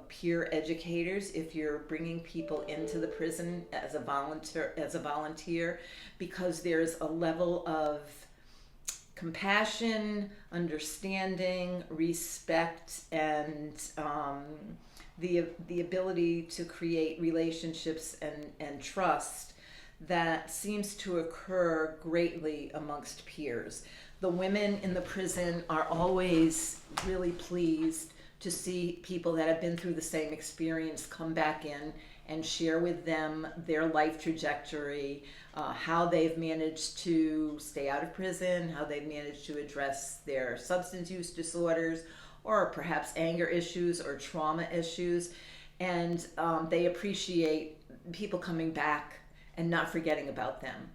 peer educators if you're bringing people into the prison as a volunteer, because there's a level of compassion, understanding, respect, and the ability to create relationships and trust that seems to occur greatly amongst peers. The women in the prison are always really pleased to see people that have been through the same experience come back in and share with them their life trajectory, how they've managed to stay out of prison, how they've managed to address their substance use disorders, or perhaps anger issues or trauma issues. And they appreciate people coming back and not forgetting about them.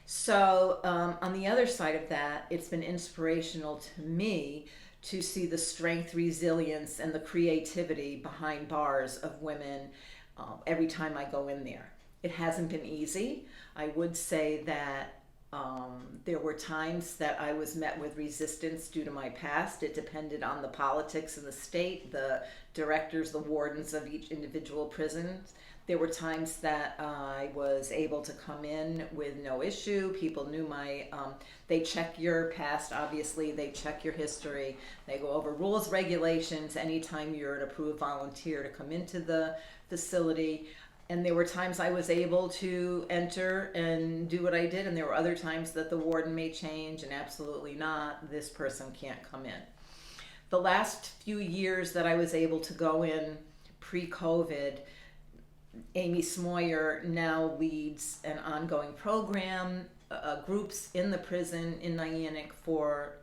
So on the other side of that, it's been inspirational to me to see the strength, resilience, and the creativity behind bars of women every time I go in there. It hasn't been easy. I would say that there were times that I was met with resistance due to my past. It depended on the politics in the state, the directors, the wardens of each individual prison. There were times that I was able to come in with no issue. People knew they check your past, obviously, they check your history. They go over rules, regulations, anytime you're an approved volunteer to come into the facility. And there were times I was able to enter and do what I did, and there were other times that the warden may change and absolutely not, this person can't come in. The last few years that I was able to go in pre-COVID, Amy Smoyer now leads an ongoing program, groups in the prison in Niantic for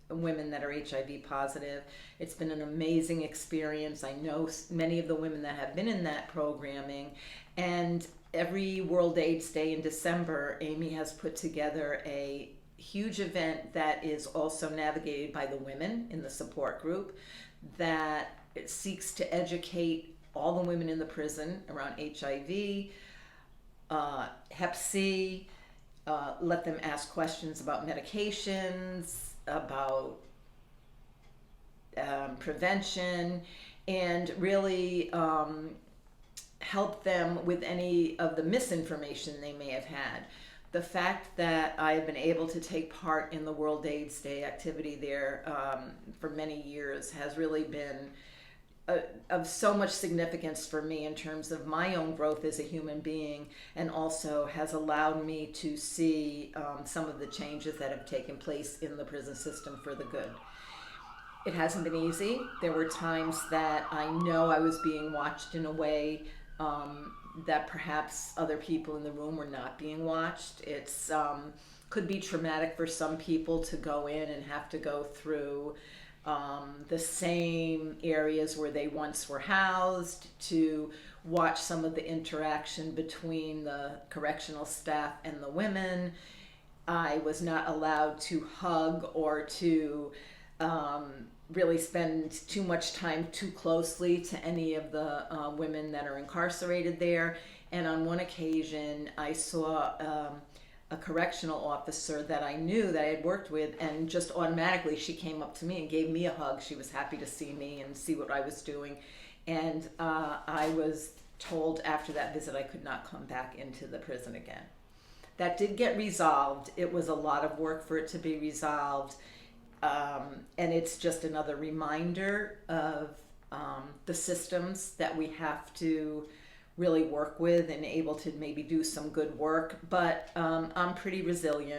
women that are HIV positive. It's been an amazing experience. I know many of the women that have been in that programming, and every World AIDS Day in December, Amy has put together a huge event that is also navigated by the women in the support group that it seeks to educate all the women in the prison around HIV, Hep C, let them ask questions about medications, about prevention, and really help them with any of the misinformation they may have had. The fact that I've been able to take part in the World AIDS Day activity there for many years has really been of so much significance for me in terms of my own growth as a human being, and also has allowed me to see some of the changes that have taken place in the prison system for the good. It hasn't been easy. There were times that I know I was being watched in a way that perhaps other people in the room were not being watched. It's could be traumatic for some people to go in and have to go through the same areas where they once were housed, to watch some of the interaction between the correctional staff and the women. I was not allowed to hug or to really spend too much time too closely to any of the women that are incarcerated there. And on one occasion, I saw a correctional officer that I knew that I had worked with, and just automatically she came up to me and gave me a hug. She was happy to see me and see what I was doing. And I was told after that visit I could not come back into the prison again. That did get resolved. It was a lot of work for it to be resolved. And it's just another reminder of the systems that we have to really work with and able to maybe do some good work. But I'm pretty resilient.